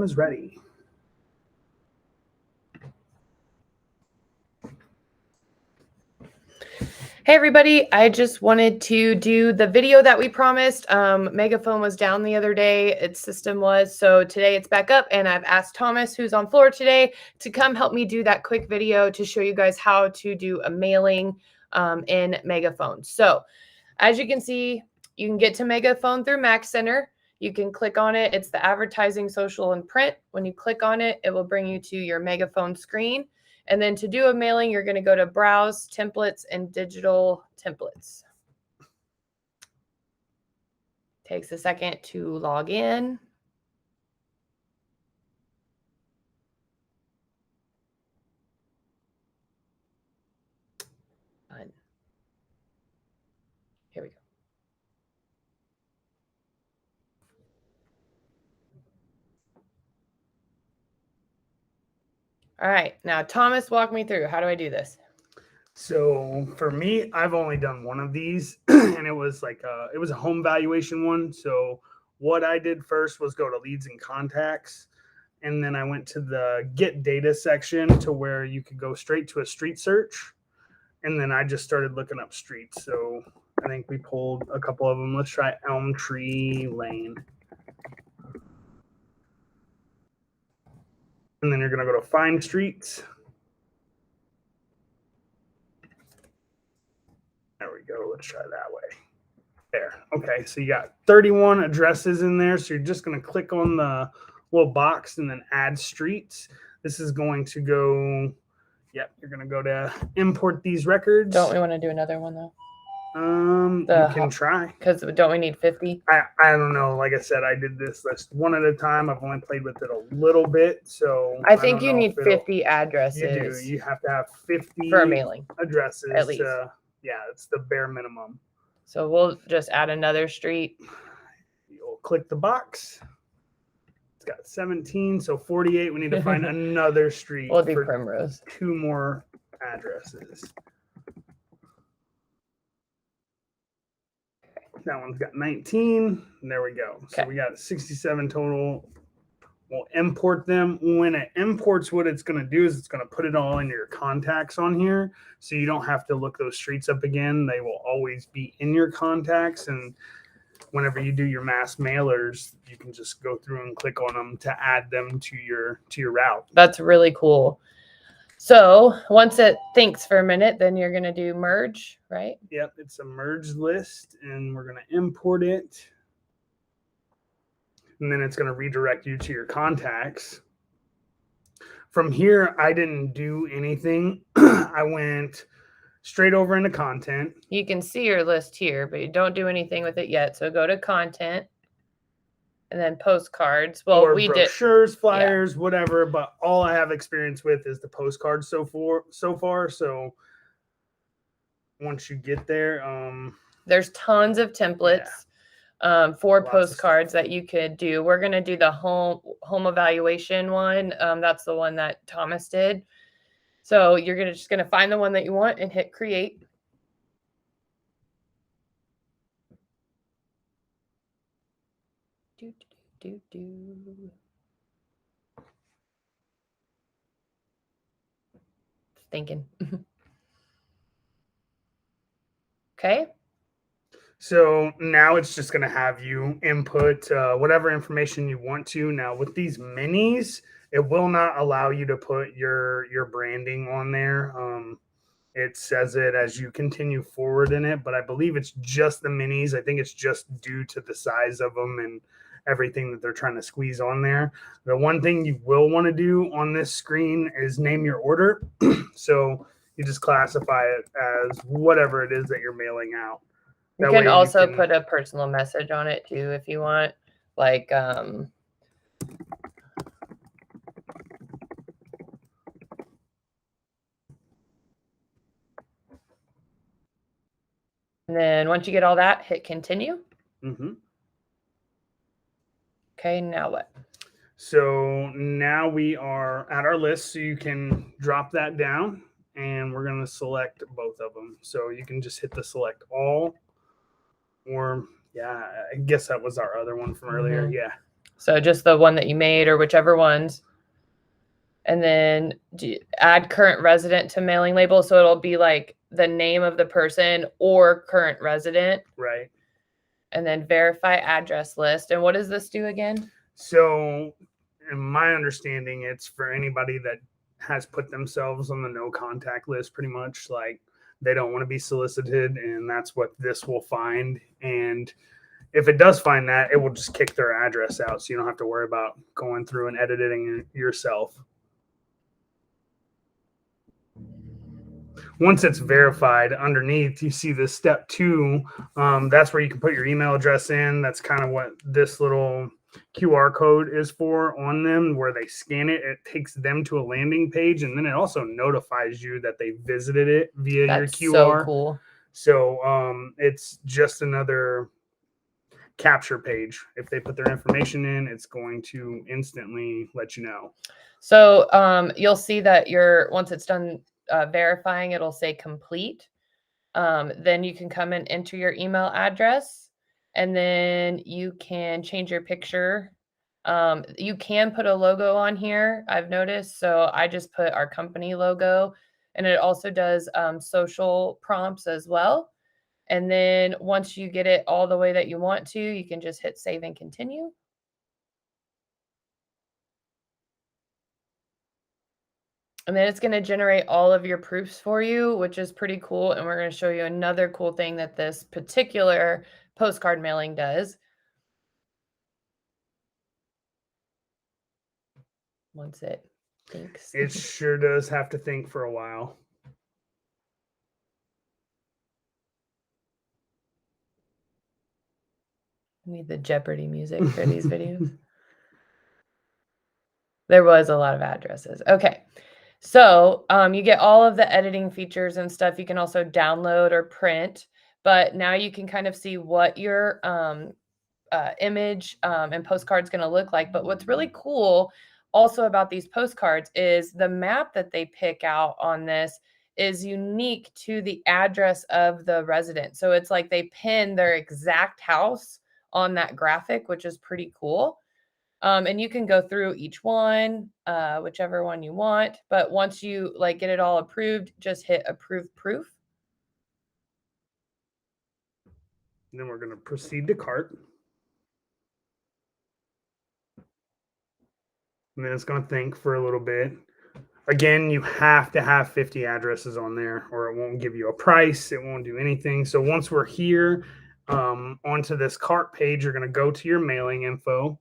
is ready. Hey everybody, I just wanted to do the video that we promised. Megaphone was down the other day, its system was, so today it's back up, and I've asked Thomas, who's on floor today, to come help me do that quick video to show you guys how to do a mailing in Megaphone. So as you can see, you can get to Megaphone through Mac Center. You can click on it. It's the advertising, social, and print. When you click on it, it will bring you to your Megaphone screen. And then to do a mailing, you're going to go to Browse, Templates, and Digital Templates. Takes a second to log in. Done. Here we go. All right, now Thomas, walk me through. How do I do this? So for me, I've only done one of these, and it was like it was a home valuation one. So what I did first was go to leads and contacts, and then I went to the get data section to where you could go straight to a street search, and then I just started looking up streets. So I think we pulled a couple of them. Let's try Elm Tree Lane. And then you're going to go to find streets. There we go. Let's try that way. There. Okay. So you got 31 addresses in there. So you're just going to click on the little box and then add streets. This is going to go, yep, you're going to go to import these records. Don't we want to do another one though? You can try. Because don't we need 50? I don't know. Like I said, I did this list one at a time. I've only played with it a little bit. So I think you need 50 addresses. You do. You have to have 50 for a mailing addresses. at least. Yeah, it's the bare minimum. So we'll just add another street. You'll click the box. It's got 17, so 48. We need to find another street. We'll do Primrose. 2 more addresses. That one's got 19. And there we go. Okay. So we got 67 total. We'll import them. When it imports, what it's going to do is it's going to put it all in your contacts on here. So you don't have to look those streets up again. They will always be in your contacts. And whenever you do your mass mailers, you can just go through and click on them to add them to your route. That's really cool. So once it thinks for a minute, then you're going to do merge, right? Yep, it's a merge list, and we're going to import it. And then it's going to redirect you to your contacts. From here, I didn't do anything. I went straight over into content. You can see your list here, but you don't do anything with it yet. So go to content. And then postcards. Well, or we brochures, flyers, whatever. But all I have experience with is the postcards so far. So once you get there, there's tons of templates for postcards that you could do. We're gonna do the home evaluation one. That's the one that Thomas did. So you're just gonna find the one that you want and hit create. Thinking. Okay. So now it's just going to have you input whatever information you want to. Now with these minis, it will not allow you to put your branding on there. It says it as you continue forward in it, but I believe it's just the minis. I think it's just due to the size of them and everything that they're trying to squeeze on there. The one thing you will want to do on this screen is name your order. So you just classify it as whatever it is that you're mailing out. You can also put a personal message on it too if you want, like and then once you get all that, hit continue. Mm-hmm. Okay, now what? So now we are at our list, so you can drop that down, and we're going to select both of them. So you can just hit the select all, or yeah, I guess that was our other one from earlier. Yeah. So just the one that you made or whichever ones. And then add current resident to mailing label. So it'll be like the name of the person or current resident. Right. And then verify address list. And what does this do again? So in my understanding, it's for anybody that has put themselves on the no contact list, pretty much. Like they don't want to be solicited, and that's what this will find. And if it does find that, it will just kick their address out, so you don't have to worry about going through and editing it yourself. Once it's verified, underneath you see the step 2. That's where you can put your email address in. That's kind of what this little QR code is for on them, where they scan it. It takes them to a landing page, and then it also notifies you that they visited it via your QR. So cool. So it's just another capture page. If they put their information in, it's going to instantly let you know. So you'll see that once it's done verifying, it'll say complete. Then you can come and enter your email address, and then you can change your picture. You can put a logo on here, I've noticed. So I just put our company logo, and it also does social prompts as well. And then once you get it all the way that you want to, you can just hit save and continue. And then it's going to generate all of your proofs for you, which is pretty cool. And we're going to show you another cool thing that this particular postcard mailing does. Once it thinks. It sure does have to think for a while. I need the Jeopardy music for these videos. There was a lot of addresses. Okay. So you get all of the editing features and stuff. You can also download or print, but now you can kind of see what your image and postcard's going to look like. But what's really cool also about these postcards is the map that they pick out on this is unique to the address of the resident. So it's like they pin their exact house on that graphic, which is pretty cool. And you can go through each one, whichever one you want. But once you get it all approved, just hit approve proof. And then we're going to proceed to cart. And then it's going to think for a little bit. Again, you have to have 50 addresses on there, or it won't give you a price. It won't do anything. So once we're here onto this cart page, you're going to go to your mailing info.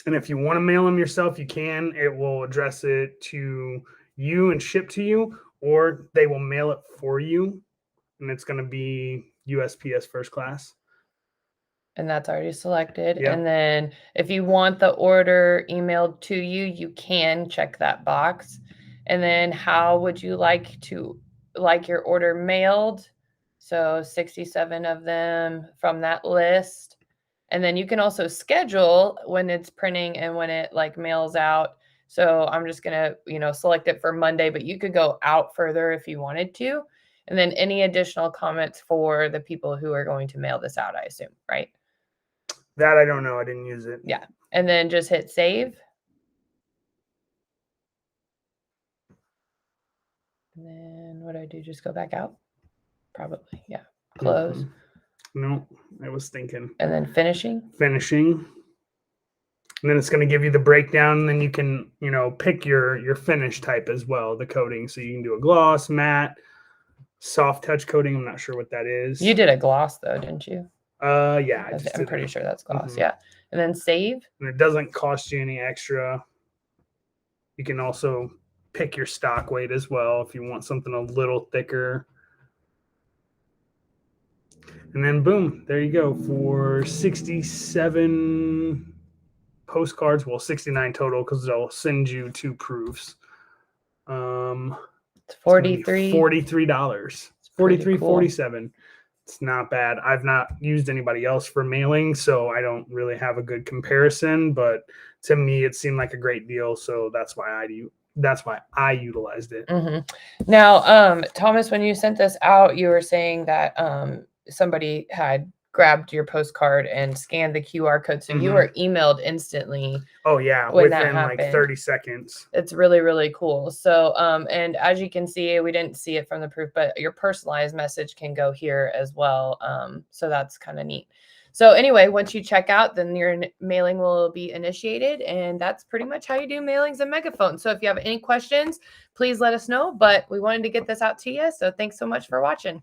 And if you want to mail them yourself, you can. It will address it to you and ship to you, or they will mail it for you. And it's going to be USPS first class. And that's already selected. Yep. And then if you want the order emailed to you, you can check that box. And then how would you like your order mailed? So 67 of them from that list. And then you can also schedule when it's printing and when it mails out. So I'm just going to, select it for Monday, but you could go out further if you wanted to. And then any additional comments for the people who are going to mail this out, I assume, right? That I don't know. I didn't use it. Yeah. And then just hit save. And then what do I do? Just go back out? Probably. Yeah. Close. No, I was thinking. And then finishing. And then it's going to give you the breakdown. And then you can, pick your finish type as well, the coating. So you can do a gloss, matte, soft touch coating. I'm not sure what that is. You did a gloss though, didn't you? Yeah. I'm pretty sure that's gloss. Yeah. And then save. And it doesn't cost you any extra. You can also pick your stock weight as well if you want something a little thicker. And then boom, there you go. For 67 postcards, well, 69 total, because they'll send you 2 proofs. It's $43. $43. $43.47. It's not bad. I've not used anybody else for mailing, so I don't really have a good comparison. But to me, it seemed like a great deal, so that's why I utilized it. Now, Thomas, when you sent this out, you were saying that somebody had grabbed your postcard and scanned the QR code. So you were emailed instantly. Oh yeah, when that within like happened. 30 seconds. It's really, really cool. So, and as you can see, we didn't see it from the proof, but your personalized message can go here as well. So that's kind of neat. So anyway, once you check out, then your mailing will be initiated. And that's pretty much how you do mailings in Megaphone. So if you have any questions, please let us know. But we wanted to get this out to you. So thanks so much for watching.